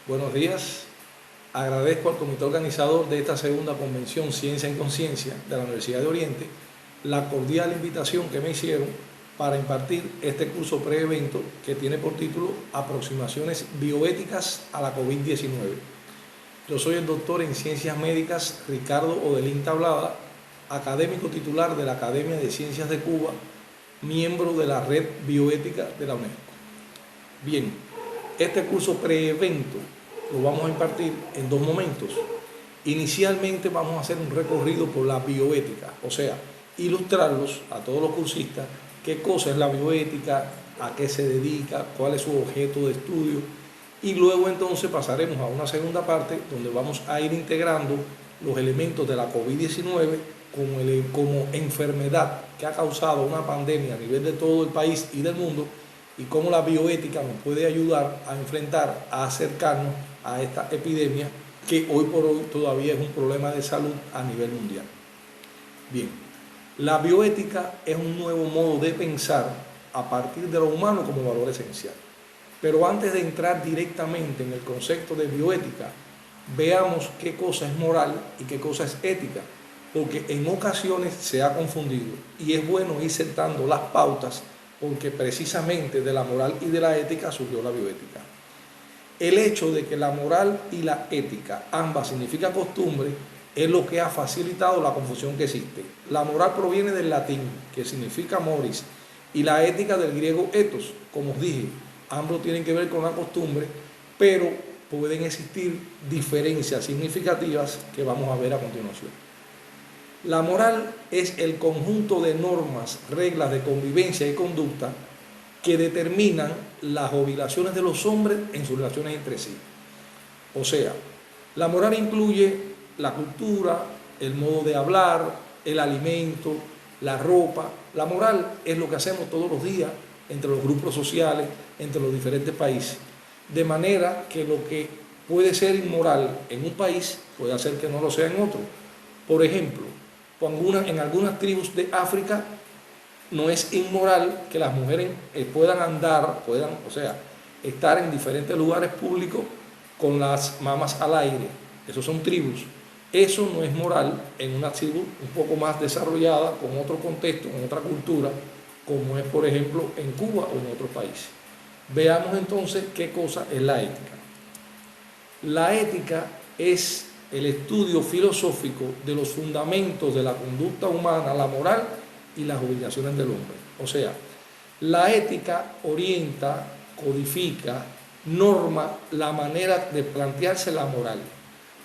Buenos días. Agradezco al comité organizador de esta segunda convención Ciencia en Conciencia de la Universidad de Oriente la cordial invitación que me hicieron para impartir este curso pre-evento que tiene por título Aproximaciones bioéticas a la COVID-19. Yo soy el doctor en Ciencias Médicas Ricardo Odelín Tablada, académico titular de la Academia de Ciencias de Cuba, miembro de la Red Bioética de la UNESCO. Bien, este curso pre-evento lo vamos a impartir en dos momentos. Inicialmente vamos a hacer un recorrido por la bioética, o sea, ilustrarlos a todos los cursistas qué cosa es la bioética, a qué se dedica, cuál es su objeto de estudio, y luego entonces pasaremos a una segunda parte donde vamos a ir integrando los elementos de la COVID-19 como enfermedad que ha causado una pandemia a nivel de todo el país y del mundo, y cómo la bioética nos puede ayudar a enfrentar, a acercarnos a esta epidemia que hoy por hoy todavía es un problema de salud a nivel mundial. Bien, la bioética es un nuevo modo de pensar a partir de lo humano como valor esencial. Pero antes de entrar directamente en el concepto de bioética, veamos qué cosa es moral y qué cosa es ética, porque en ocasiones se ha confundido y es bueno ir sentando las pautas porque precisamente de la moral y de la ética surgió la bioética. El hecho de que la moral y la ética, ambas significan costumbre, es lo que ha facilitado la confusión que existe. La moral proviene del latín, que significa moris, y la ética del griego ethos. Como os dije, ambos tienen que ver con la costumbre, pero pueden existir diferencias significativas que vamos a ver a continuación. La moral es el conjunto de normas, reglas de convivencia y conducta que determinan las obligaciones de los hombres en sus relaciones entre sí. O sea, la moral incluye la cultura, el modo de hablar, el alimento, la ropa. La moral es lo que hacemos todos los días entre los grupos sociales, entre los diferentes países. De manera que lo que puede ser inmoral en un país puede hacer que no lo sea en otro. Por ejemplo, en algunas tribus de África no es inmoral que las mujeres puedan estar en diferentes lugares públicos con las mamas al aire. Esos son tribus. Eso no es moral en una tribu un poco más desarrollada, con otro contexto, con otra cultura, como es por ejemplo en Cuba o en otros países. Veamos entonces qué cosa es la ética. La ética es el estudio filosófico de los fundamentos de la conducta humana, la moral y las obligaciones del hombre. O sea, la ética orienta, codifica, norma la manera de plantearse la moral.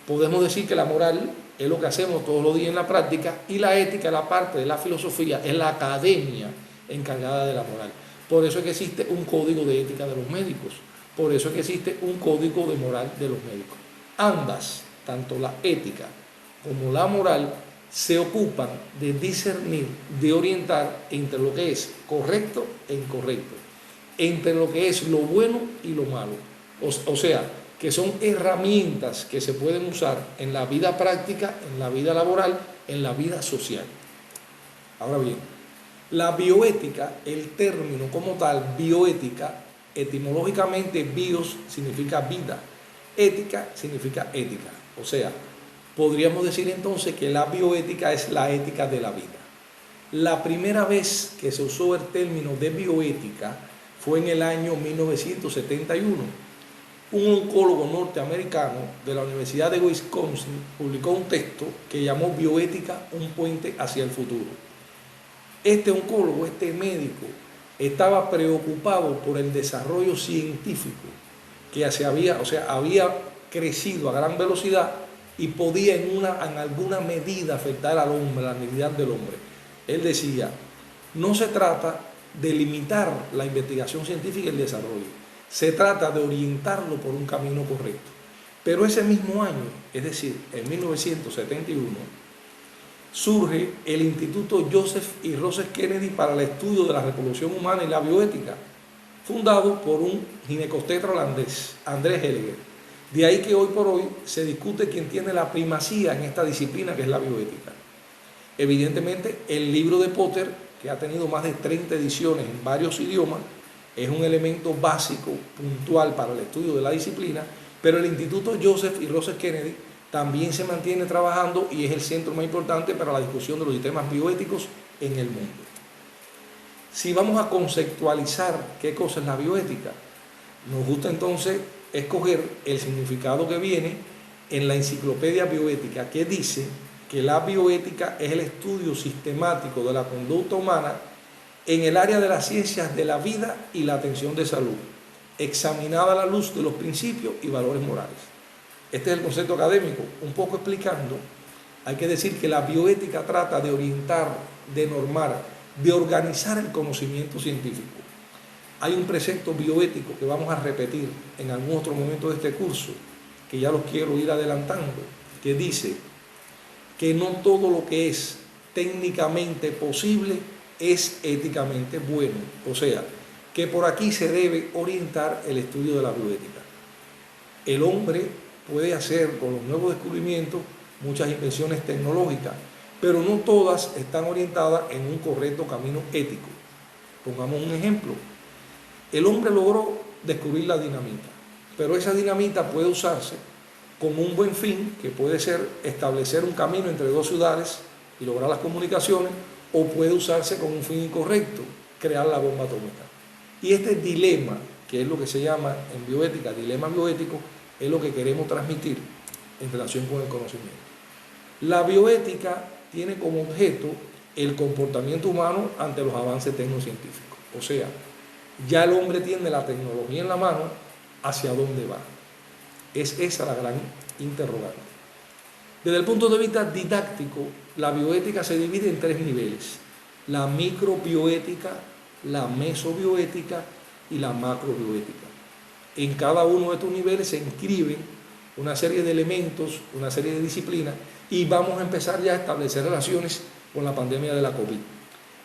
Podemos decir que la moral es lo que hacemos todos los días en la práctica y la ética, la parte de la filosofía, es la academia encargada de la moral. Por eso es que existe un código de ética de los médicos, por eso es que existe un código de moral de los médicos. Ambas, tanto la ética como la moral, se ocupan de discernir, de orientar entre lo que es correcto e incorrecto, entre lo que es lo bueno y lo malo. O sea, que son herramientas que se pueden usar en la vida práctica, en la vida laboral, en la vida social. Ahora bien, la bioética, el término como tal, bioética, etimológicamente bios significa vida, ética significa ética. O sea, podríamos decir entonces que la bioética es la ética de la vida. La primera vez que se usó el término de bioética fue en el año 1971. Un oncólogo norteamericano de la Universidad de Wisconsin publicó un texto que llamó Bioética, un puente hacia el futuro. Este oncólogo, este médico, estaba preocupado por el desarrollo científico que había crecido a gran velocidad y podía en alguna medida afectar al hombre, la dignidad del hombre. Él decía, no se trata de limitar la investigación científica y el desarrollo, se trata de orientarlo por un camino correcto. Pero ese mismo año, es decir, en 1971, surge el Instituto Joseph y Rose Kennedy para el estudio de la reproducción humana y la bioética, fundado por un ginecobstetra holandés, André Hellinger. De ahí que hoy por hoy se discute quién tiene la primacía en esta disciplina que es la bioética. Evidentemente, el libro de Potter, que ha tenido más de 30 ediciones en varios idiomas, es un elemento básico, puntual para el estudio de la disciplina, Pero el Instituto Joseph y Russell Kennedy también se mantiene trabajando y es el centro más importante para la discusión de los sistemas bioéticos en el mundo. Si vamos a conceptualizar qué cosa es la bioética, nos gusta entonces escoger el significado que viene en la Enciclopedia Bioética, que dice que la bioética es el estudio sistemático de la conducta humana en el área de las ciencias de la vida y la atención de salud, examinada a la luz de los principios y valores morales. Este es el concepto académico. Un poco explicando, hay que decir que la bioética trata de orientar, de normar, de organizar el conocimiento científico. Hay un precepto bioético que vamos a repetir en algún otro momento de este curso, que ya los quiero ir adelantando, que dice que no todo lo que es técnicamente posible es éticamente bueno. O sea, que por aquí se debe orientar el estudio de la bioética. El hombre puede hacer con los nuevos descubrimientos muchas invenciones tecnológicas, pero no todas están orientadas en un correcto camino ético. Pongamos un ejemplo. El hombre logró descubrir la dinamita, pero esa dinamita puede usarse con un buen fin, que puede ser establecer un camino entre dos ciudades y lograr las comunicaciones, o puede usarse con un fin incorrecto, crear la bomba atómica. Y este dilema, que es lo que se llama en bioética dilema bioético, es lo que queremos transmitir en relación con el conocimiento. La bioética tiene como objeto el comportamiento humano ante los avances tecnocientíficos. O sea, ya el hombre tiene la tecnología en la mano, ¿hacia dónde va? Es esa la gran interrogante. Desde el punto de vista didáctico, la bioética se divide en tres niveles: la microbioética, la mesobioética y la macrobioética. En cada uno de estos niveles se inscriben una serie de elementos, una serie de disciplinas, y vamos a empezar ya a establecer relaciones con la pandemia de la COVID.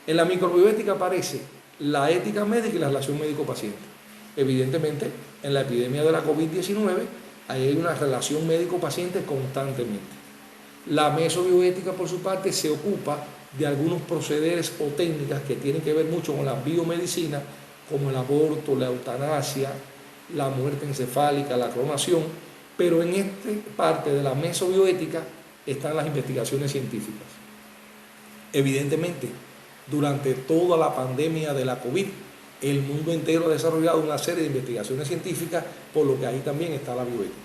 En la microbioética aparece la ética médica y la relación médico-paciente. Evidentemente, en la epidemia de la COVID-19 hay una relación médico-paciente constantemente. La mesobioética, por su parte, se ocupa de algunos procederes o técnicas que tienen que ver mucho con la biomedicina, como el aborto, la eutanasia, la muerte encefálica, la clonación, pero en esta parte de la mesobioética están las investigaciones científicas. Evidentemente, durante toda la pandemia de la COVID, el mundo entero ha desarrollado una serie de investigaciones científicas, por lo que ahí también está la bioética.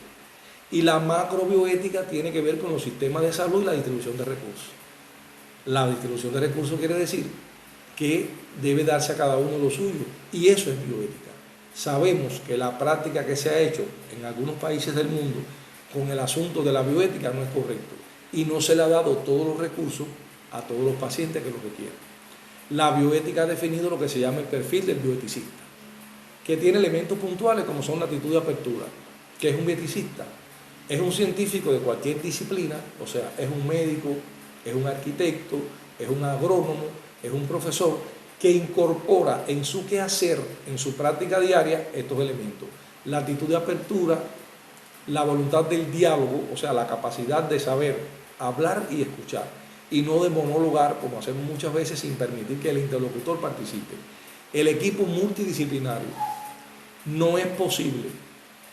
Y la macrobioética tiene que ver con los sistemas de salud y la distribución de recursos. La distribución de recursos quiere decir que debe darse a cada uno lo suyo, y eso es bioética. Sabemos que la práctica que se ha hecho en algunos países del mundo con el asunto de la bioética no es correcto, y no se le ha dado todos los recursos a todos los pacientes que lo requieren. La bioética ha definido lo que se llama el perfil del bioeticista, que tiene elementos puntuales como son la actitud de apertura. ¿Qué es un bioeticista? Es un científico de cualquier disciplina, o sea, es un médico, es un arquitecto, es un agrónomo, es un profesor, que incorpora en su quehacer, en su práctica diaria, estos elementos. La actitud de apertura, la voluntad del diálogo, o sea, la capacidad de saber hablar y escuchar, y no de monologar, como hacemos muchas veces, sin permitir que el interlocutor participe. El equipo multidisciplinario. No es posible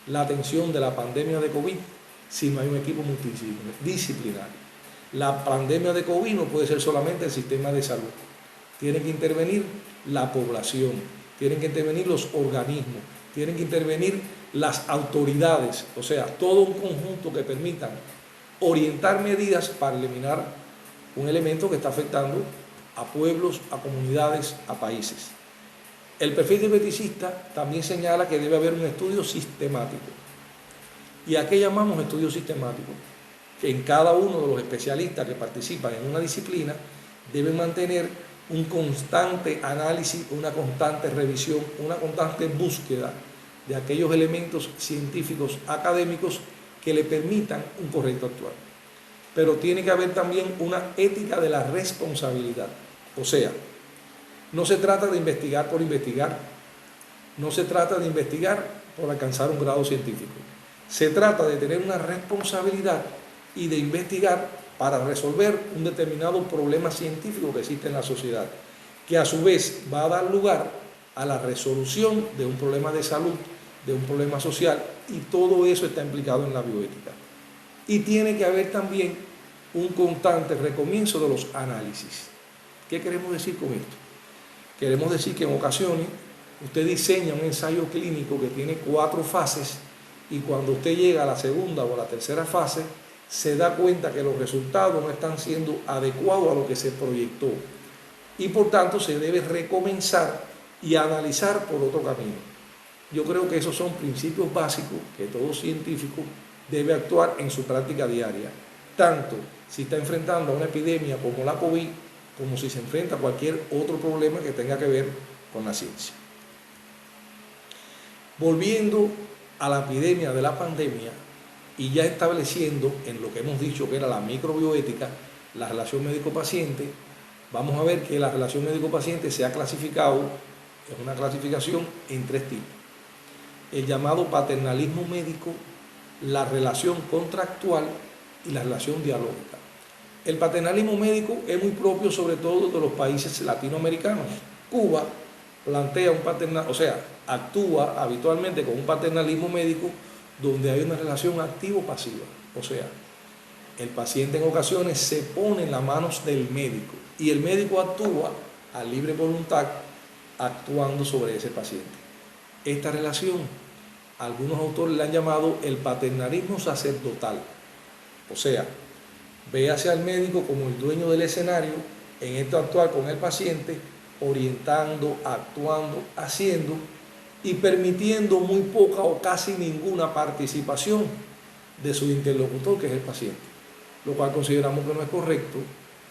la atención de la pandemia de COVID si no hay un equipo multidisciplinario. La pandemia de COVID no puede ser solamente el sistema de salud. Tiene que intervenir la población, tienen que intervenir los organismos, tienen que intervenir las autoridades, o sea, todo un conjunto que permitan orientar medidas para eliminar un elemento que está afectando a pueblos, a comunidades, a países. El perfil del bioeticista también señala que debe haber un estudio sistemático. ¿Y a qué llamamos estudio sistemático? Que en cada uno de los especialistas que participan en una disciplina deben mantener un constante análisis, una constante revisión, una constante búsqueda de aquellos elementos científicos académicos que le permitan un correcto actuar. Pero tiene que haber también una ética de la responsabilidad. O sea, no se trata de investigar por investigar, no se trata de investigar por alcanzar un grado científico. Se trata de tener una responsabilidad y de investigar para resolver un determinado problema científico que existe en la sociedad, que a su vez va a dar lugar a la resolución de un problema de salud, de un problema social, y todo eso está implicado en la bioética. Y tiene que haber también un constante recomienzo de los análisis. ¿Qué queremos decir con esto? Queremos decir que en ocasiones usted diseña un ensayo clínico que tiene 4 fases, y cuando usted llega a la segunda o a la tercera fase, se da cuenta que los resultados no están siendo adecuados a lo que se proyectó, y por tanto se debe recomenzar y analizar por otro camino. Yo creo que esos son principios básicos que todo científico debe actuar en su práctica diaria, tanto si está enfrentando a una epidemia como la COVID, como si se enfrenta a cualquier otro problema que tenga que ver con la ciencia. Volviendo a la epidemia de la pandemia, y ya estableciendo en lo que hemos dicho que era la microbioética, la relación médico-paciente, vamos a ver que la relación médico-paciente se ha clasificado, es una clasificación en 3 tipos. El llamado paternalismo médico, la relación contractual y la relación dialógica. El paternalismo médico es muy propio sobre todo de los países latinoamericanos. Cuba plantea un paternalismo, o sea, actúa habitualmente con un paternalismo médico donde hay una relación activo-pasiva. O sea, el paciente en ocasiones se pone en las manos del médico y el médico actúa a libre voluntad actuando sobre ese paciente. Esta relación, algunos autores la han llamado el paternalismo sacerdotal. O sea, véase al médico como el dueño del escenario en esto actuar con el paciente, orientando, actuando, haciendo y permitiendo muy poca o casi ninguna participación de su interlocutor, que es el paciente, lo cual consideramos que no es correcto.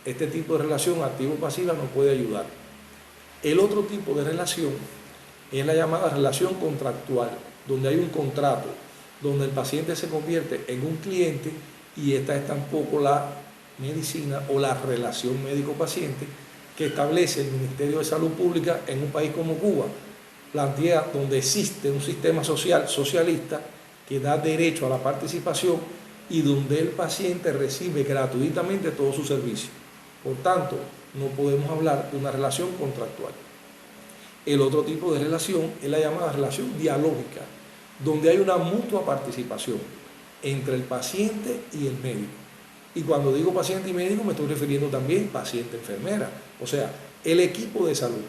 Este tipo de relación activo-pasiva nos puede ayudar. El otro tipo de relación es la llamada relación contractual, donde hay un contrato, donde el paciente se convierte en un cliente, y esta es tampoco la medicina o la relación médico-paciente que establece el Ministerio de Salud Pública en un país como Cuba, plantea donde existe un sistema social socialista que da derecho a la participación y donde el paciente recibe gratuitamente todos sus servicios. Por tanto, no podemos hablar de una relación contractual. El otro tipo de relación es la llamada relación dialógica, donde hay una mutua participación entre el paciente y el médico. Y cuando digo paciente y médico me estoy refiriendo también paciente-enfermera, o sea, el equipo de salud.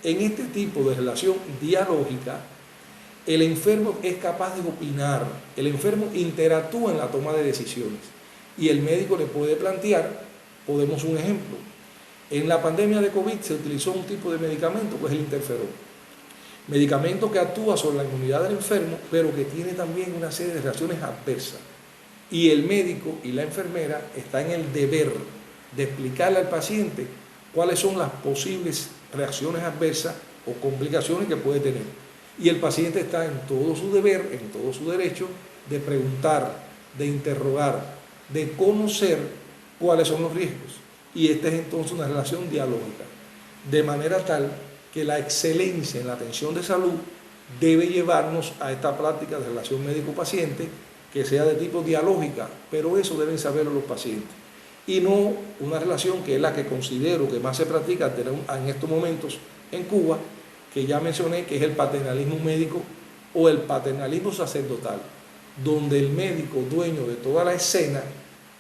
En este tipo de relación dialógica, el enfermo es capaz de opinar, el enfermo interactúa en la toma de decisiones y el médico le puede plantear, podemos un ejemplo, en la pandemia de COVID se utilizó un tipo de medicamento que es el interferón, medicamento que actúa sobre la inmunidad del enfermo, pero que tiene también una serie de reacciones adversas. Y el médico y la enfermera están en el deber de explicarle al paciente cuáles son las posibles reacciones adversas o complicaciones que puede tener. Y el paciente está en todo su deber, en todo su derecho de preguntar, de interrogar, de conocer cuáles son los riesgos. Y esta es entonces una relación dialógica, de manera tal que la excelencia en la atención de salud debe llevarnos a esta práctica de relación médico-paciente que sea de tipo dialógica, pero eso deben saberlo los pacientes. Y no una relación que es la que considero que más se practica en estos momentos en Cuba, que ya mencioné, que es el paternalismo médico o el paternalismo sacerdotal, donde el médico, dueño de toda la escena,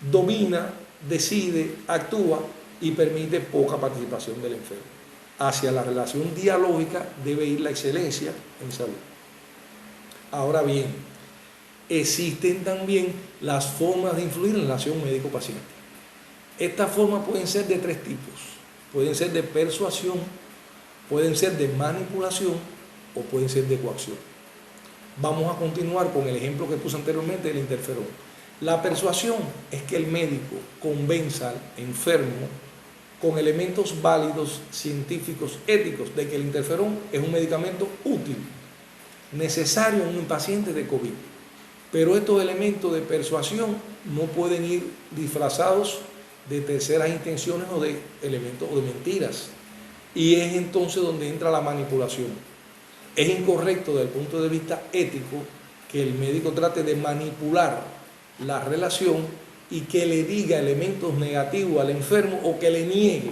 domina, decide, actúa y permite poca participación del enfermo. Hacia la relación dialógica debe ir la excelencia en salud. Ahora bien, existen también las formas de influir en la relación médico-paciente. Estas formas pueden ser de 3 tipos. Pueden ser de persuasión, pueden ser de manipulación o pueden ser de coacción. Vamos a continuar con el ejemplo que puse anteriormente del interferón. La persuasión es que el médico convenza al enfermo con elementos válidos, científicos, éticos, de que el interferón es un medicamento útil, necesario en un paciente de COVID. Pero estos elementos de persuasión no pueden ir disfrazados de terceras intenciones o de elementos o de mentiras. Y es entonces donde entra la manipulación. Es incorrecto desde el punto de vista ético que el médico trate de manipular la relación y que le diga elementos negativos al enfermo o que le niegue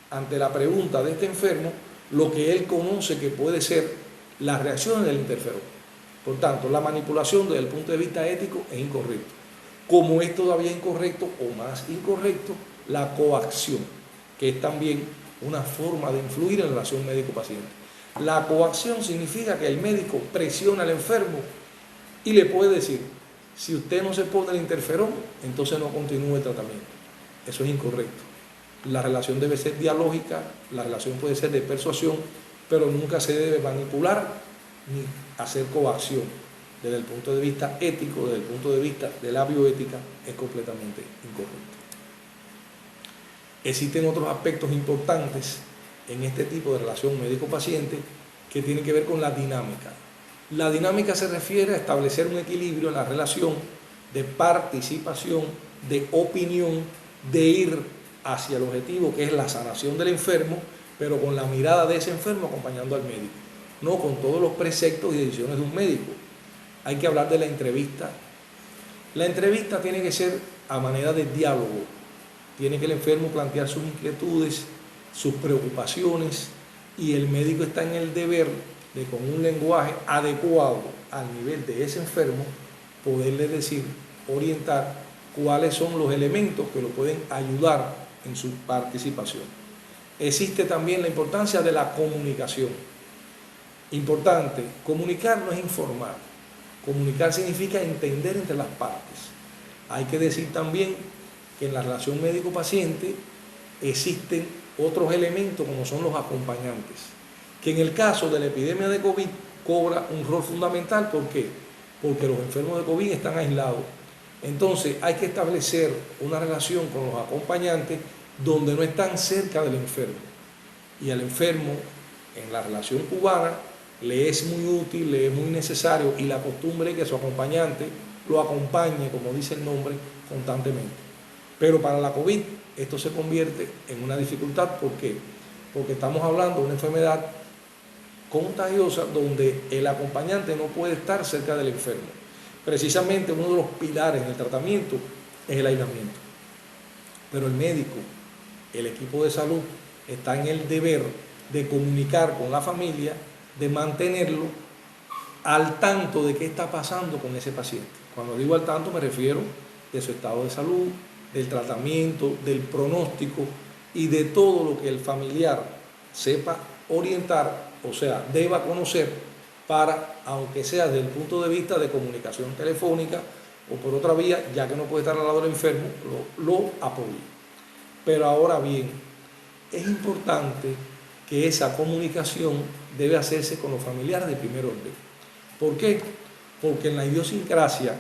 ante la pregunta de este enfermo lo que él conoce que puede ser las reacciones del interferón. Por tanto, la manipulación desde el punto de vista ético es incorrecto. Como es todavía incorrecto o más incorrecto, la coacción, que es también una forma de influir en la relación médico-paciente. La coacción significa que el médico presiona al enfermo y le puede decir, si usted no se pone el interferón, entonces no continúe el tratamiento. Eso es incorrecto. La relación debe ser dialógica, la relación puede ser de persuasión, pero nunca se debe manipular ni hacer coacción. Desde el punto de vista ético, desde el punto de vista de la bioética, es completamente incorrecto. Existen otros aspectos importantes en este tipo de relación médico-paciente que tienen que ver con la dinámica. La dinámica se refiere a establecer un equilibrio en la relación de participación, de opinión, de ir hacia el objetivo que es la sanación del enfermo, pero con la mirada de ese enfermo acompañando al médico, no con todos los preceptos y decisiones de un médico. Hay que hablar de la entrevista. La entrevista tiene que ser a manera de diálogo. Tiene que el enfermo plantear sus inquietudes, sus preocupaciones, y el médico está en el deber de, con un lenguaje adecuado al nivel de ese enfermo, poderle decir, orientar cuáles son los elementos que lo pueden ayudar en su participación. Existe también la importancia de la comunicación. Importante, comunicar no es informar. Comunicar significa entender entre las partes. Hay que decir también que en la relación médico-paciente existen otros elementos como son los acompañantes, que en el caso de la epidemia de COVID cobra un rol fundamental. ¿Por qué? Porque los enfermos de COVID están aislados. Entonces hay que establecer una relación con los acompañantes donde no están cerca del enfermo. Y al enfermo, en la relación cubana, le es muy útil, le es muy necesario, y la costumbre es que su acompañante lo acompañe, como dice el nombre, constantemente. Pero para la COVID esto se convierte en una dificultad. ¿Por qué? Porque estamos hablando de una enfermedad contagiosa donde el acompañante no puede estar cerca del enfermo. Precisamente uno de los pilares del tratamiento es el aislamiento. Pero el médico, el equipo de salud, está en el deber de comunicar con la familia, de mantenerlo al tanto de qué está pasando con ese paciente. Cuando digo al tanto me refiero de su estado de salud, del tratamiento, del pronóstico y de todo lo que el familiar sepa orientar, o sea, deba conocer para, aunque sea desde el punto de vista de comunicación telefónica o por otra vía, ya que no puede estar al lado del enfermo, lo apoye. Pero ahora bien, es importante que esa comunicación debe hacerse con los familiares de primer orden. ¿Por qué? Porque en la idiosincrasia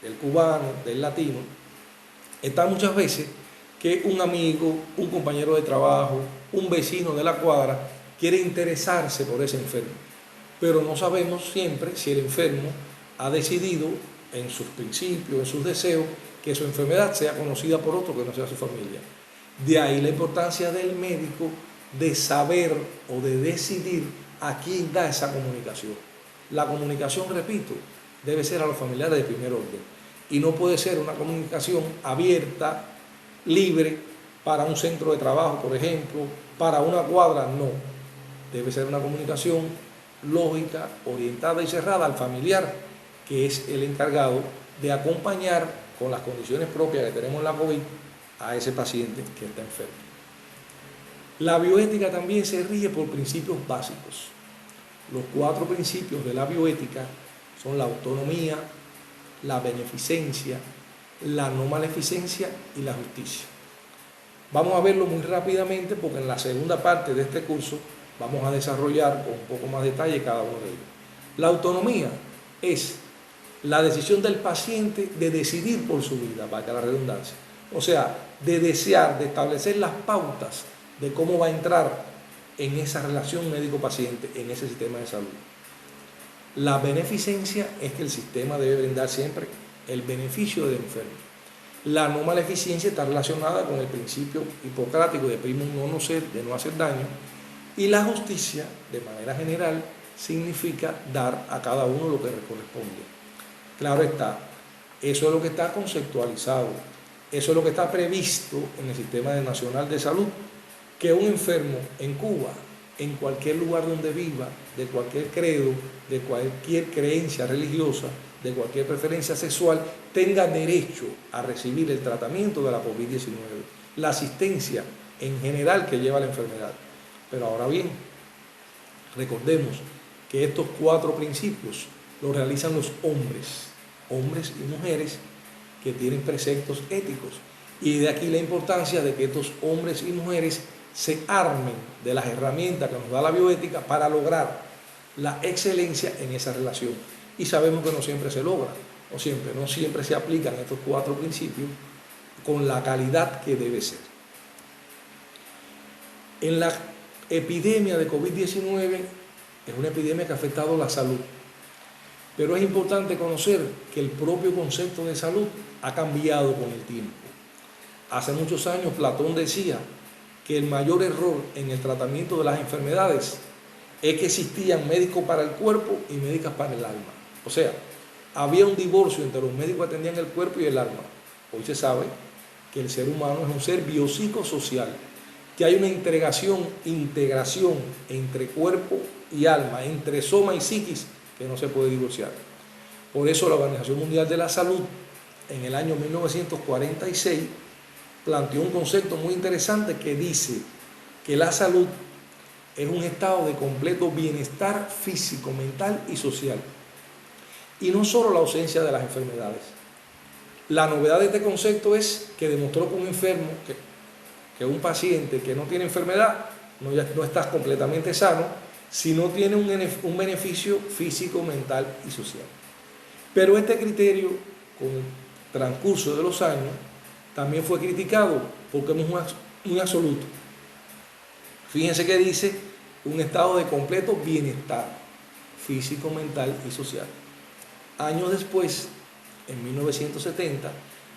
del cubano, del latino, está muchas veces que un amigo, un compañero de trabajo, un vecino de la cuadra quiere interesarse por ese enfermo, pero no sabemos siempre si el enfermo ha decidido en sus principios, en sus deseos, que su enfermedad sea conocida por otro que no sea su familia. De ahí la importancia del médico de saber o de decidir a quién da esa comunicación. La comunicación, repito, debe ser a los familiares de primer orden y no puede ser una comunicación abierta, libre, para un centro de trabajo, por ejemplo, para una cuadra, no. Debe ser una comunicación lógica, orientada y cerrada al familiar, que es el encargado de acompañar con las condiciones propias que tenemos en la COVID a ese paciente que está enfermo. La bioética también se rige por principios básicos. Los 4 principios de la bioética son la autonomía, la beneficencia, la no maleficencia y la justicia. Vamos a verlo muy rápidamente porque en la segunda parte de este curso vamos a desarrollar con un poco más detalle cada uno de ellos. La autonomía es la decisión del paciente de decidir por su vida, valga la redundancia. O sea, de desear, de establecer las pautas de cómo va a entrar en esa relación médico-paciente, en ese sistema de salud. La beneficencia es que el sistema debe brindar siempre el beneficio del enfermo. La no maleficencia está relacionada con el principio hipocrático de primum non nocere, de no hacer daño. Y la justicia, de manera general, significa dar a cada uno lo que le corresponde. Claro está, eso es lo que está conceptualizado, eso es lo que está previsto en el Sistema Nacional de Salud, que un enfermo en Cuba en cualquier lugar donde viva, de cualquier credo, de cualquier creencia religiosa, de cualquier preferencia sexual, tenga derecho a recibir el tratamiento de la COVID-19, la asistencia en general que lleva la enfermedad. Pero ahora bien, recordemos que estos 4 principios los realizan los hombres y mujeres que tienen preceptos éticos. Y de aquí la importancia de que estos hombres y mujeres se armen de las herramientas que nos da la bioética para lograr la excelencia en esa relación. Y sabemos que no siempre se logra, no siempre se aplican estos 4 principios con la calidad que debe ser. En la epidemia de COVID-19 es una epidemia que ha afectado la salud, pero es importante conocer que el propio concepto de salud ha cambiado con el tiempo. Hace muchos años Platón decía que el mayor error en el tratamiento de las enfermedades es que existían médicos para el cuerpo y médicas para el alma. O sea, había un divorcio entre los médicos que atendían el cuerpo y el alma. Hoy se sabe que el ser humano es un ser biopsicosocial, que hay una integración entre cuerpo y alma, entre soma y psiquis, que no se puede divorciar. Por eso la Organización Mundial de la Salud, en el año 1946, planteó un concepto muy interesante que dice que la salud es un estado de completo bienestar físico, mental y social. Y no solo la ausencia de las enfermedades. La novedad de este concepto es que demostró que un enfermo, que un paciente que no tiene enfermedad, no está completamente sano, sino tiene un beneficio físico, mental y social. Pero este criterio, con el transcurso de los años, también fue criticado porque es muy absoluto. Fíjense que dice un estado de completo bienestar físico, mental y social. Años después, en 1970,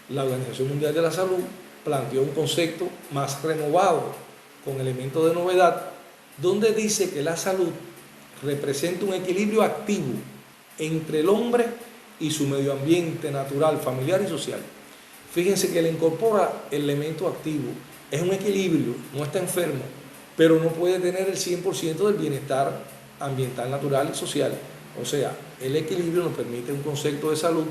la Organización Mundial de la Salud planteó un concepto más renovado, con elementos de novedad, donde dice que la salud representa un equilibrio activo entre el hombre y su medio ambiente natural, familiar y social. Fíjense que le incorpora el elemento activo, es un equilibrio, no está enfermo, pero no puede tener el 100% del bienestar ambiental, natural y social. O sea, el equilibrio nos permite un concepto de salud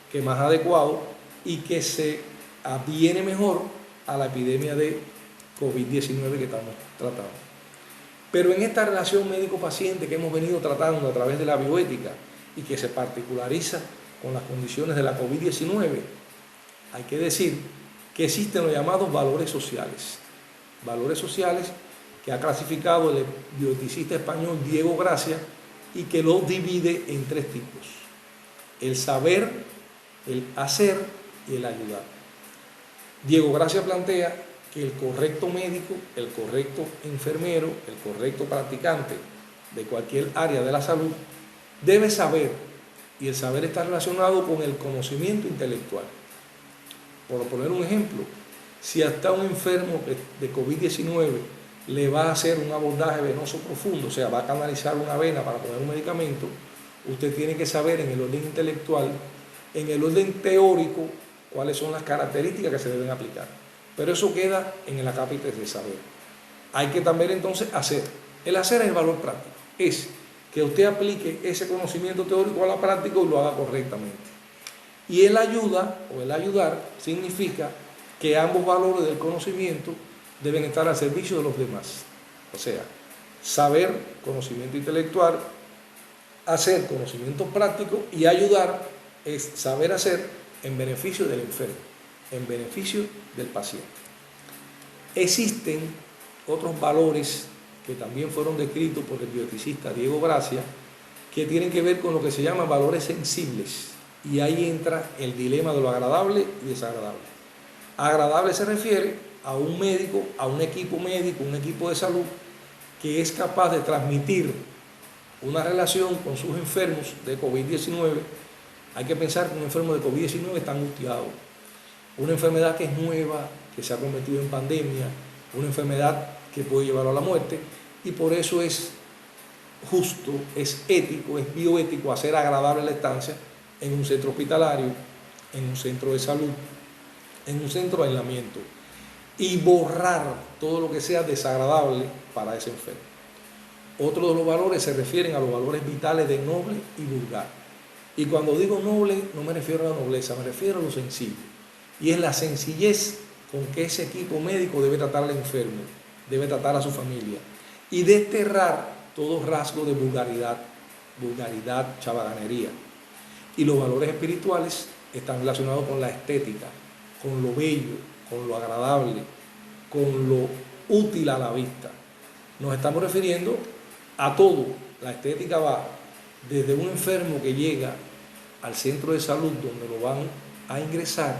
que es más adecuado y que se aviene mejor a la epidemia de COVID-19 que estamos tratando. Pero en esta relación médico-paciente que hemos venido tratando a través de la bioética y que se particulariza con las condiciones de la COVID-19, hay que decir que existen los llamados valores sociales que ha clasificado el bioeticista español Diego Gracia y que los divide en 3 tipos: el saber, el hacer y el ayudar. Diego Gracia plantea que el correcto médico, el correcto enfermero, el correcto practicante de cualquier área de la salud debe saber, y el saber está relacionado con el conocimiento intelectual. Por poner un ejemplo, si hasta un enfermo de COVID-19 le va a hacer un abordaje venoso profundo, o sea, va a canalizar una vena para poner un medicamento, usted tiene que saber en el orden intelectual, en el orden teórico, cuáles son las características que se deben aplicar. Pero eso queda en el acápite de saber. Hay que también entonces hacer. El hacer es el valor práctico. Es que usted aplique ese conocimiento teórico a la práctica y lo haga correctamente. Y el ayuda o el ayudar significa que ambos valores del conocimiento deben estar al servicio de los demás. O sea, saber, conocimiento intelectual, hacer, conocimiento práctico, y ayudar es saber hacer en beneficio del enfermo, en beneficio del paciente. Existen otros valores que también fueron descritos por el bioeticista Diego Gracia, que tienen que ver con lo que se llama valores sensibles, y ahí entra el dilema de lo agradable y desagradable. Agradable se refiere a un médico, a un equipo médico, un equipo de salud que es capaz de transmitir una relación con sus enfermos de COVID-19. Hay que pensar que un enfermo de COVID-19 está angustiado, una enfermedad que es nueva, que se ha convertido en pandemia, una enfermedad que puede llevarlo a la muerte, y por eso es justo, es ético, es bioético hacer agradable la estancia en un centro hospitalario, en un centro de salud, en un centro de aislamiento, y borrar todo lo que sea desagradable para ese enfermo. Otro de los valores se refieren a los valores vitales de noble y vulgar. Y cuando digo noble, no me refiero a la nobleza, me refiero a lo sencillo. Y es la sencillez con que ese equipo médico debe tratar al enfermo, debe tratar a su familia. Y desterrar todo rasgo de vulgaridad, chabaganería. Y los valores espirituales están relacionados con la estética, con lo bello, con lo agradable, con lo útil a la vista. Nos estamos refiriendo a todo. La estética va desde un enfermo que llega al centro de salud donde lo van a ingresar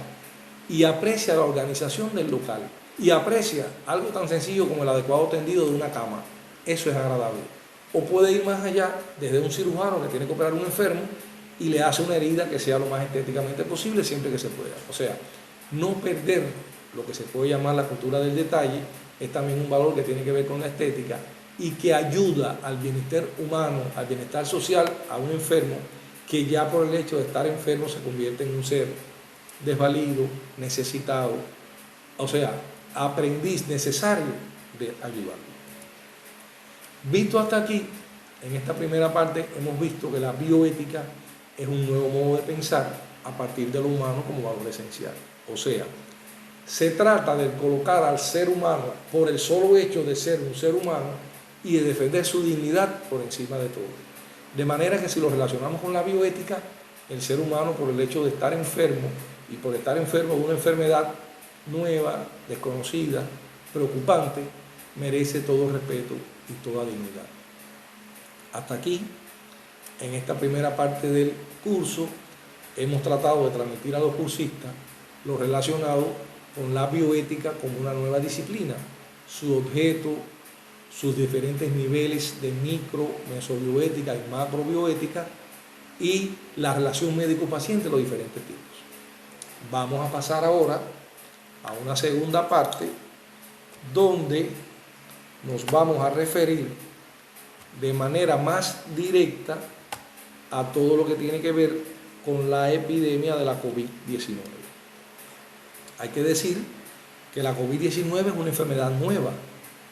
y aprecia la organización del local y aprecia algo tan sencillo como el adecuado tendido de una cama. Eso es agradable. O puede ir más allá desde un cirujano que tiene que operar a un enfermo y le hace una herida que sea lo más estéticamente posible siempre que se pueda. O sea, no perder lo que se puede llamar la cultura del detalle es también un valor que tiene que ver con la estética y que ayuda al bienestar humano, al bienestar social a un enfermo que ya por el hecho de estar enfermo se convierte en un ser desvalido, necesitado, o sea, aprendiz necesario de ayudarlo. Visto hasta aquí, en esta primera parte hemos visto que la bioética es un nuevo modo de pensar a partir de lo humano como valor esencial. O sea, se trata de colocar al ser humano por el solo hecho de ser un ser humano y de defender su dignidad por encima de todo. De manera que si lo relacionamos con la bioética, el ser humano por el hecho de estar enfermo y por estar enfermo de una enfermedad nueva, desconocida, preocupante, merece todo respeto y toda dignidad. Hasta aquí, en esta primera parte del curso, hemos tratado de transmitir a los cursistas lo relacionado con la bioética como una nueva disciplina, su objeto, sus diferentes niveles de micro, mesobioética y macrobioética y la relación médico-paciente, los diferentes tipos. Vamos a pasar ahora a una segunda parte donde nos vamos a referir de manera más directa a todo lo que tiene que ver con la epidemia de la COVID-19. Hay que decir que la COVID-19 es una enfermedad nueva.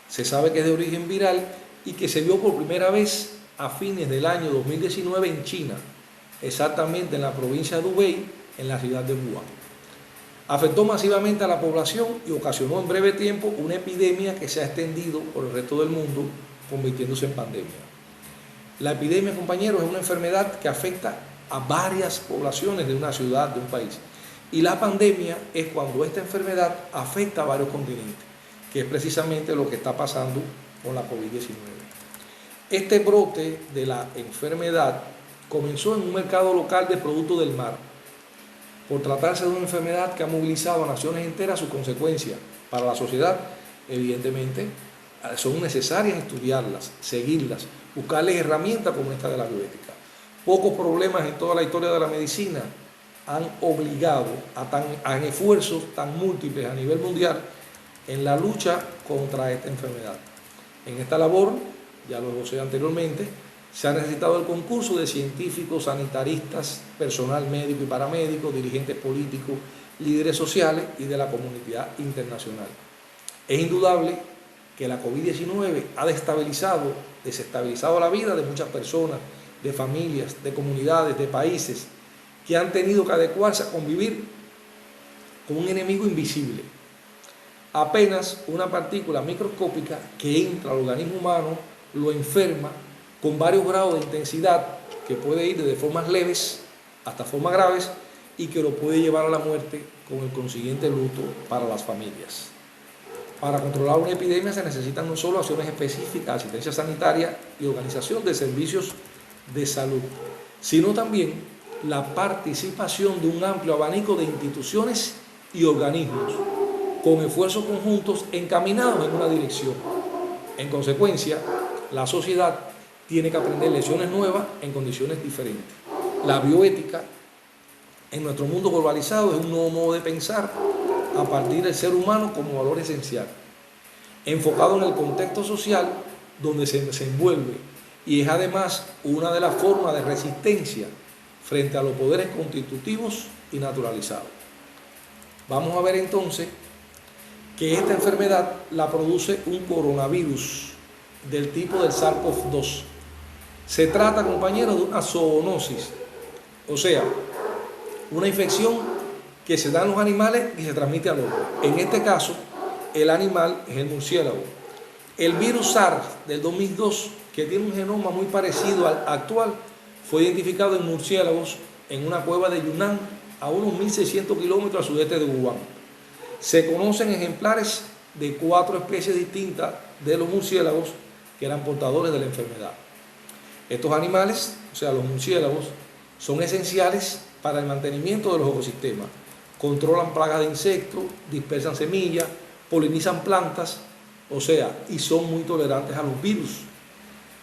Se sabe que es de origen viral y que se vio por primera vez a fines del año 2019 en China, exactamente en la provincia de Hubei, en la ciudad de Wuhan. Afectó masivamente a la población y ocasionó en breve tiempo una epidemia que se ha extendido por el resto del mundo, convirtiéndose en pandemia. La epidemia, compañeros, es una enfermedad que afecta a varias poblaciones de una ciudad, de un país. Y la pandemia es cuando esta enfermedad afecta a varios continentes, que es precisamente lo que está pasando con la COVID-19. Este brote de la enfermedad comenzó en un mercado local de productos del mar. Por tratarse de una enfermedad que ha movilizado a naciones enteras, sus consecuencias para la sociedad, evidentemente, son necesarias estudiarlas, seguirlas, buscarles herramientas como esta de la bioética. Pocos problemas en toda la historia de la medicina han obligado a esfuerzos tan múltiples a nivel mundial en la lucha contra esta enfermedad. En esta labor, ya lo decía anteriormente, se ha necesitado el concurso de científicos, sanitaristas, personal médico y paramédico, dirigentes políticos, líderes sociales y de la comunidad internacional. Es indudable que la COVID-19 ha desestabilizado la vida de muchas personas, de familias, de comunidades, de países, que han tenido que adecuarse a convivir con un enemigo invisible. Apenas una partícula microscópica que entra al organismo humano lo enferma con varios grados de intensidad que puede ir desde formas leves hasta formas graves y que lo puede llevar a la muerte con el consiguiente luto para las familias. Para controlar una epidemia se necesitan no solo acciones específicas, asistencia sanitaria y organización de servicios de salud, sino también la participación de un amplio abanico de instituciones y organismos con esfuerzos conjuntos encaminados en una dirección. En consecuencia, la sociedad tiene que aprender lecciones nuevas en condiciones diferentes. La bioética en nuestro mundo globalizado es un nuevo modo de pensar a partir del ser humano como valor esencial, enfocado en el contexto social donde se desenvuelve y es además una de las formas de resistencia frente a los poderes constitutivos y naturalizados. Vamos a ver entonces que esta enfermedad la produce un coronavirus del tipo del SARS-CoV-2. Se trata, compañeros, de una zoonosis, o sea, una infección que se da en los animales y se transmite al hombre. En este caso, el animal es el murciélago. El virus SARS del 2002, que tiene un genoma muy parecido al actual, fue identificado en murciélagos en una cueva de Yunnan, a unos 1.600 kilómetros al sudeste de Wuhan. Se conocen ejemplares de 4 especies distintas de los murciélagos que eran portadores de la enfermedad. Estos animales, o sea, los murciélagos, son esenciales para el mantenimiento de los ecosistemas. Controlan plagas de insectos, dispersan semillas, polinizan plantas, o sea, y son muy tolerantes a los virus.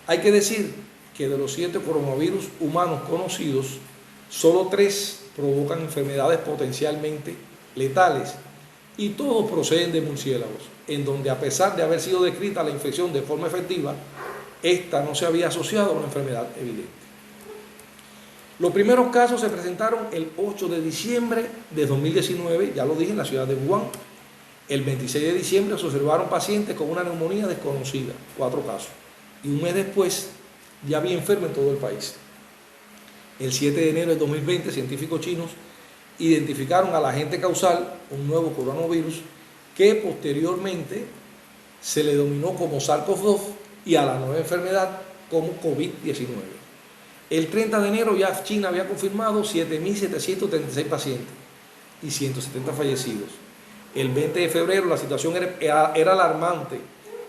Hay que decir que de los 7 coronavirus humanos conocidos, solo 3 provocan enfermedades potencialmente letales y todos proceden de murciélagos, en donde a pesar de haber sido descrita la infección de forma efectiva, esta no se había asociado a una enfermedad evidente. Los primeros casos se presentaron el 8 de diciembre de 2019, ya lo dije, en la ciudad de Wuhan. El 26 de diciembre se observaron pacientes con una neumonía desconocida, 4 casos. Y un mes después ya había enfermos en todo el país. El 7 de enero de 2020, científicos chinos identificaron al agente causal, un nuevo coronavirus, que posteriormente se le denominó como SARS-CoV-2 y a la nueva enfermedad como COVID-19. El 30 de enero ya China había confirmado 7.736 pacientes y 170 fallecidos. El 20 de febrero la situación era alarmante,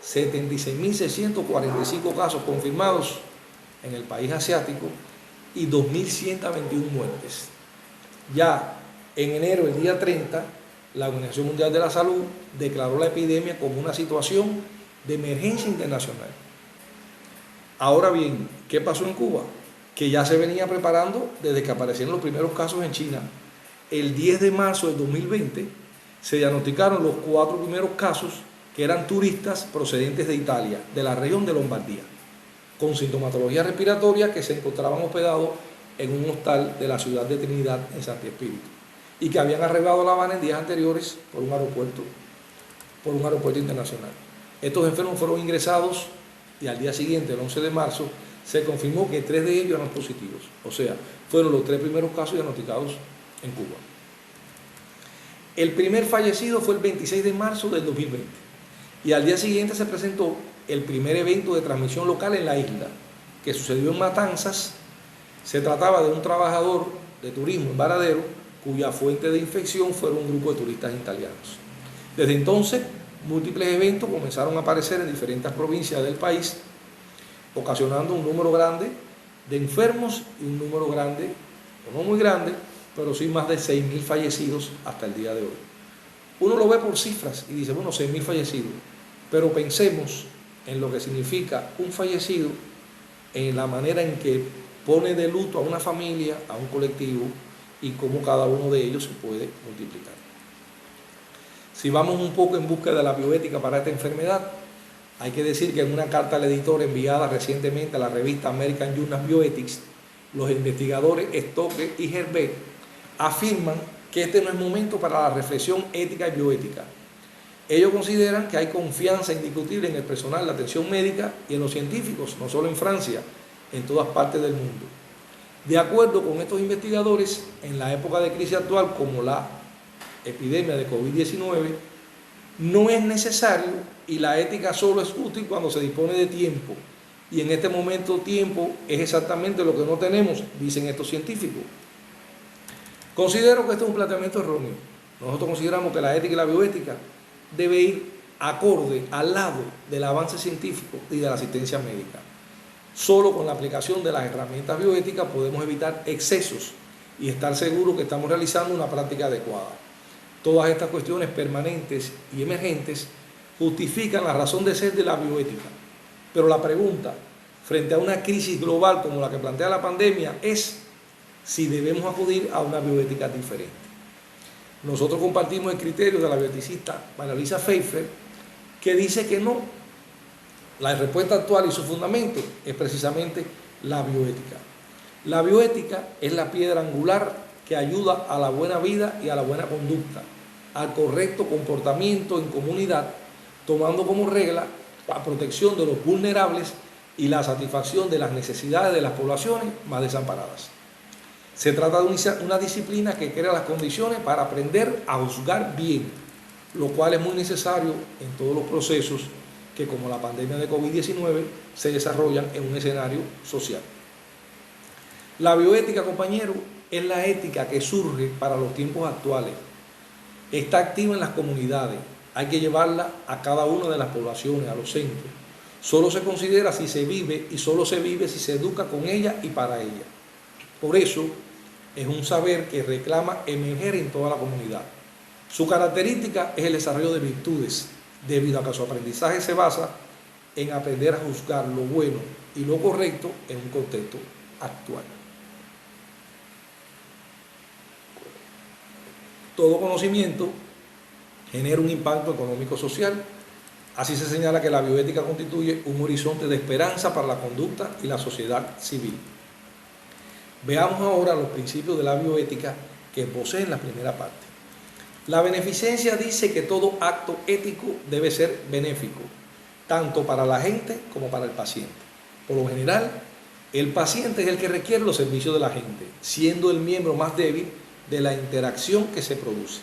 76.645 casos confirmados en el país asiático y 2.121 muertes. Ya en enero, el día 30, la Organización Mundial de la Salud declaró la epidemia como una situación de emergencia internacional. Ahora bien, ¿qué pasó en Cuba? Que ya se venía preparando desde que aparecieron los primeros casos en China. El 10 de marzo de 2020 se diagnosticaron los 4 primeros casos que eran turistas procedentes de Italia, de la región de Lombardía, con sintomatología respiratoria que se encontraban hospedados en un hostal de la ciudad de Trinidad en Santi Espíritu y que habían arribado a La Habana en días anteriores por un aeropuerto internacional. Estos enfermos fueron ingresados y al día siguiente, el 11 de marzo, se confirmó que 3 de ellos eran positivos. O sea, fueron los 3 primeros casos diagnosticados en Cuba. El primer fallecido fue el 26 de marzo del 2020 y al día siguiente se presentó el primer evento de transmisión local en la isla, que sucedió en Matanzas. Se trataba de un trabajador de turismo en Varadero, cuya fuente de infección fueron un grupo de turistas italianos. Desde entonces, múltiples eventos comenzaron a aparecer en diferentes provincias del país, ocasionando un número grande de enfermos y un número grande, o no muy grande, pero sí más de 6.000 fallecidos hasta el día de hoy. Uno lo ve por cifras y dice, bueno, 6.000 fallecidos, pero pensemos en lo que significa un fallecido, en la manera en que pone de luto a una familia, a un colectivo, y cómo cada uno de ellos se puede multiplicar. Si vamos un poco en busca de la bioética para esta enfermedad, hay que decir que en una carta al editor enviada recientemente a la revista American Journal of Bioethics, los investigadores Stocke y Herbert afirman que este no es momento para la reflexión ética y bioética. Ellos consideran que hay confianza indiscutible en el personal de atención médica y en los científicos, no solo en Francia, en todas partes del mundo. De acuerdo con estos investigadores, en la época de crisis actual, como la epidemia de COVID-19, no es necesario y la ética solo es útil cuando se dispone de tiempo. Y en este momento tiempo es exactamente lo que no tenemos, dicen estos científicos. Considero que este es un planteamiento erróneo. Nosotros consideramos que la ética y la bioética debe ir acorde al lado del avance científico y de la asistencia médica. Solo con la aplicación de las herramientas bioéticas podemos evitar excesos y estar seguros que estamos realizando una práctica adecuada. Todas estas cuestiones permanentes y emergentes justifican la razón de ser de la bioética. Pero la pregunta, frente a una crisis global como la que plantea la pandemia, es si debemos acudir a una bioética diferente. Nosotros compartimos el criterio de la bioeticista María Luisa Pfeiffer, que dice que no. La respuesta actual y su fundamento es precisamente la bioética. La bioética es la piedra angular que ayuda a la buena vida y a la buena conducta, al correcto comportamiento en comunidad, tomando como regla la protección de los vulnerables y la satisfacción de las necesidades de las poblaciones más desamparadas. Se trata de una disciplina que crea las condiciones para aprender a juzgar bien, lo cual es muy necesario en todos los procesos que, como la pandemia de COVID-19, se desarrollan en un escenario social. La bioética, compañero, es la ética que surge para los tiempos actuales. Está activa en las comunidades. Hay que llevarla a cada una de las poblaciones, a los centros. Solo se considera si se vive y solo se vive si se educa con ella y para ella. Por eso es un saber que reclama emerger en toda la comunidad. Su característica es el desarrollo de virtudes, debido a que su aprendizaje se basa en aprender a juzgar lo bueno y lo correcto en un contexto actual. Todo conocimiento genera un impacto económico-social. Así se señala que la bioética constituye un horizonte de esperanza para la conducta y la sociedad civil. Veamos ahora los principios de la bioética que poseen la primera parte. La beneficencia dice que todo acto ético debe ser benéfico, tanto para la gente como para el paciente. Por lo general, el paciente es el que requiere los servicios de la gente, siendo el miembro más débil de la interacción que se produce.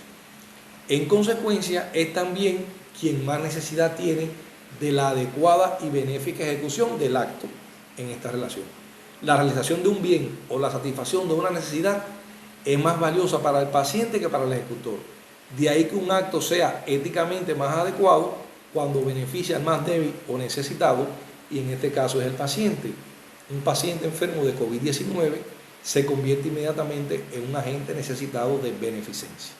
En consecuencia, es también quien más necesidad tiene de la adecuada y benéfica ejecución del acto en esta relación. La realización de un bien o la satisfacción de una necesidad es más valiosa para el paciente que para el ejecutor. De ahí que un acto sea éticamente más adecuado cuando beneficia al más débil o necesitado, y en este caso es el paciente. Un paciente enfermo de COVID-19 se convierte inmediatamente en un agente necesitado de beneficencia.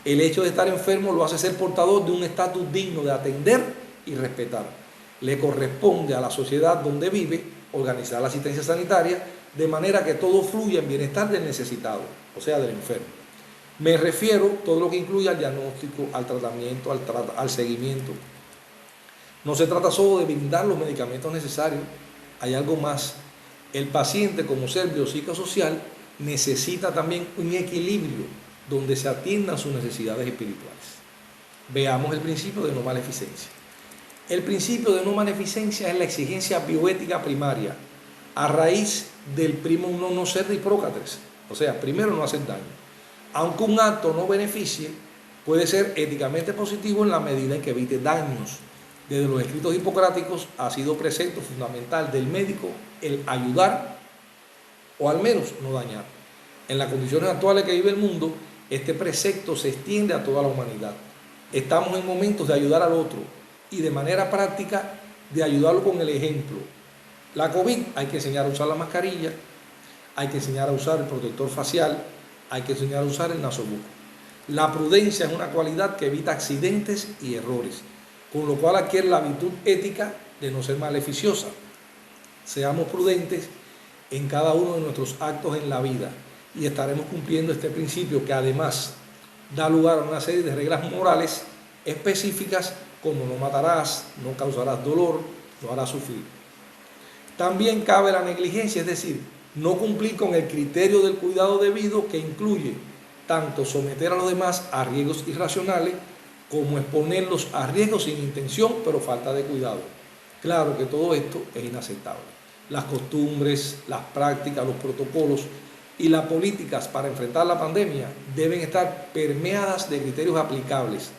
El hecho de estar enfermo lo hace ser portador de un estatus digno de atender y respetar. Le corresponde a la sociedad donde vive organizar la asistencia sanitaria de manera que todo fluya en bienestar del necesitado, o sea, del enfermo. Me refiero a todo lo que incluye al diagnóstico, al tratamiento, al seguimiento. No se trata solo de brindar los medicamentos necesarios, hay algo más. El paciente, como ser biopsicosocial, necesita también un equilibrio donde se atiendan sus necesidades espirituales. Veamos el principio de no maleficencia. El principio de no maleficencia es la exigencia bioética primaria, a raíz del primum non nocere de Hipócrates, o sea, primero no hacer daño. Aunque un acto no beneficie, puede ser éticamente positivo en la medida en que evite daños. Desde los escritos hipocráticos ha sido precepto fundamental del médico el ayudar o al menos no dañar. En las condiciones actuales que vive el mundo, este precepto se extiende a toda la humanidad. Estamos en momentos de ayudar al otro y de manera práctica de ayudarlo con el ejemplo. La COVID hay que enseñar a usar la mascarilla, hay que enseñar a usar el protector facial, hay que enseñar a usar el nasobuco. La prudencia es una cualidad que evita accidentes y errores, con lo cual adquiere la virtud ética de no ser maleficiosa. Seamos prudentes en cada uno de nuestros actos en la vida y estaremos cumpliendo este principio que además da lugar a una serie de reglas morales específicas como no matarás, no causarás dolor, no harás sufrir. También cabe la negligencia, es decir, no cumplir con el criterio del cuidado debido, que incluye tanto someter a los demás a riesgos irracionales como exponerlos a riesgos sin intención pero falta de cuidado. Claro que todo esto es inaceptable. Las costumbres, las prácticas, los protocolos y las políticas para enfrentar la pandemia deben estar permeadas de criterios aplicables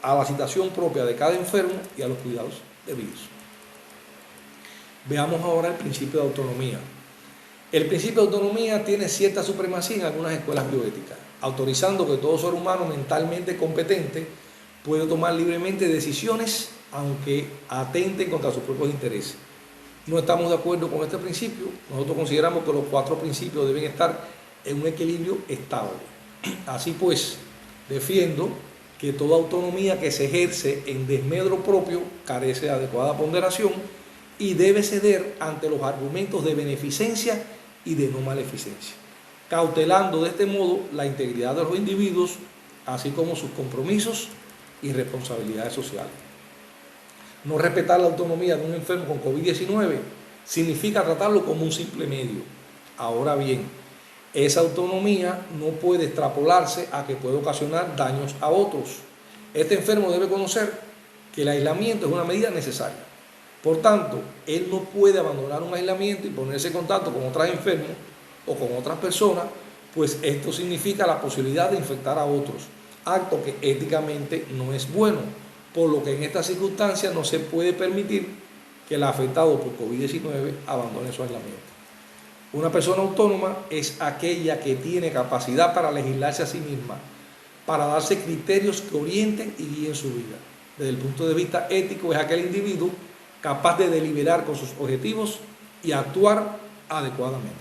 a la situación propia de cada enfermo y a los cuidados debidos. Veamos ahora el principio de autonomía. El principio de autonomía tiene cierta supremacía en algunas escuelas bioéticas, autorizando que todo ser humano mentalmente competente puede tomar libremente decisiones aunque atenten contra sus propios intereses. No estamos de acuerdo con este principio. Nosotros consideramos que los 4 principios deben estar en un equilibrio estable. Así pues, defiendo que toda autonomía que se ejerce en desmedro propio carece de adecuada ponderación y debe ceder ante los argumentos de beneficencia y de no maleficencia, cautelando de este modo la integridad de los individuos, así como sus compromisos y responsabilidades sociales. No respetar la autonomía de un enfermo con COVID-19 significa tratarlo como un simple medio. Ahora bien, esa autonomía no puede extrapolarse a que puede ocasionar daños a otros. Este enfermo debe conocer que el aislamiento es una medida necesaria. Por tanto, él no puede abandonar un aislamiento y ponerse en contacto con otros enfermos o con otras personas, pues esto significa la posibilidad de infectar a otros, acto que éticamente no es bueno, por lo que en estas circunstancias no se puede permitir que el afectado por COVID-19 abandone su aislamiento. Una persona autónoma es aquella que tiene capacidad para legislarse a sí misma, para darse criterios que orienten y guíen su vida. Desde el punto de vista ético, es aquel individuo capaz de deliberar con sus objetivos y actuar adecuadamente.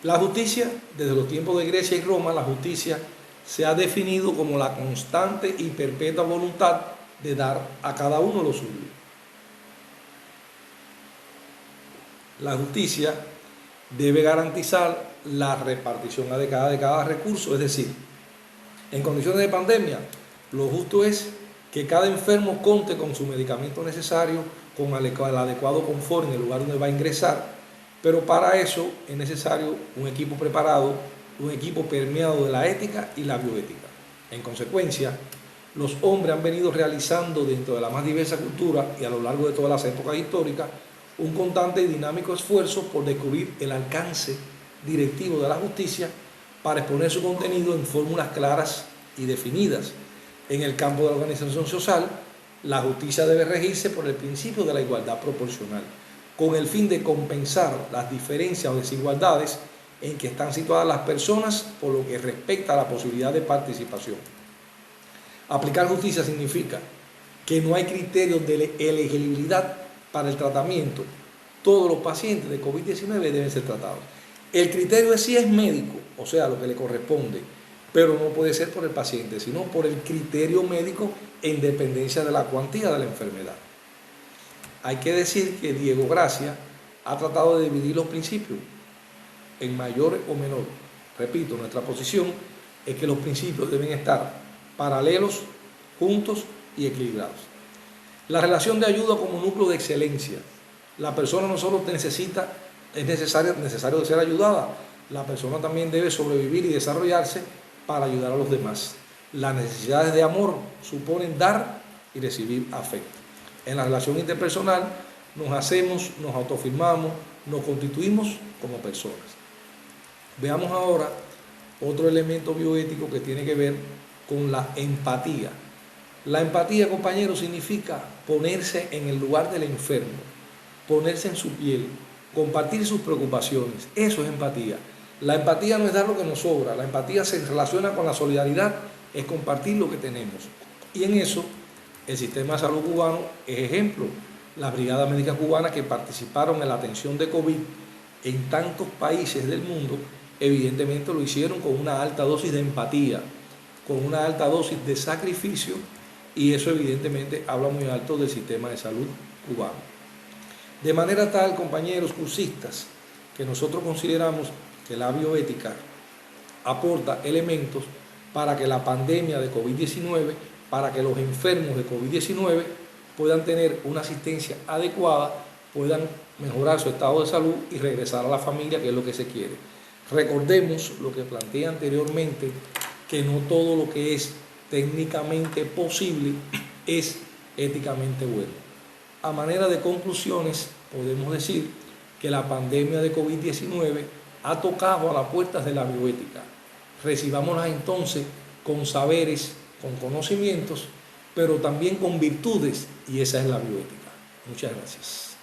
La justicia, desde los tiempos de Grecia y Roma, la justicia se ha definido como la constante y perpetua voluntad de dar a cada uno lo suyo. La justicia debe garantizar la repartición adecuada de cada recurso, es decir, en condiciones de pandemia, lo justo es que cada enfermo conte con su medicamento necesario, con el adecuado confort en el lugar donde va a ingresar, pero para eso es necesario un equipo preparado, un equipo permeado de la ética y la bioética. En consecuencia, los hombres han venido realizando dentro de la más diversa cultura y a lo largo de todas las épocas históricas un constante y dinámico esfuerzo por descubrir el alcance directivo de la justicia para exponer su contenido en fórmulas claras y definidas. En el campo de la organización social, la justicia debe regirse por el principio de la igualdad proporcional, con el fin de compensar las diferencias o desigualdades en que están situadas las personas por lo que respecta a la posibilidad de participación. Aplicar justicia significa que no hay criterios de elegibilidad para el tratamiento. Todos los pacientes de COVID-19 deben ser tratados. El criterio es si es médico, o sea, lo que le corresponde, pero no puede ser por el paciente, sino por el criterio médico en dependencia de la cuantía de la enfermedad. Hay que decir que Diego Gracia ha tratado de dividir los principios en mayor o menor. Repito, nuestra posición es que los principios deben estar paralelos, juntos y equilibrados. La relación de ayuda como núcleo de excelencia. La persona no solo es necesario ser ayudada, la persona también debe sobrevivir y desarrollarse para ayudar a los demás. Las necesidades de amor suponen dar y recibir afecto. En la relación interpersonal nos autoafirmamos, nos constituimos como personas. Veamos ahora otro elemento bioético que tiene que ver con la empatía. La empatía, compañeros, significa ponerse en el lugar del enfermo, ponerse en su piel, compartir sus preocupaciones. Eso es empatía. La empatía no es dar lo que nos sobra, la empatía se relaciona con la solidaridad, es compartir lo que tenemos. Y en eso, el sistema de salud cubano es ejemplo. Las brigadas médicas cubanas que participaron en la atención de COVID en tantos países del mundo, evidentemente lo hicieron con una alta dosis de empatía, con una alta dosis de sacrificio, y eso evidentemente habla muy alto del sistema de salud cubano. De manera tal, compañeros cursistas, que nosotros consideramos que la bioética aporta elementos para que la pandemia de COVID-19, para que los enfermos de COVID-19 puedan tener una asistencia adecuada, puedan mejorar su estado de salud y regresar a la familia, que es lo que se quiere. Recordemos lo que planteé anteriormente, que no todo lo que es técnicamente posible es éticamente bueno. A manera de conclusiones, podemos decir que la pandemia de COVID-19 ha tocado a las puertas de la bioética. Recibámosla entonces con saberes, con conocimientos, pero también con virtudes, y esa es la bioética. Muchas gracias.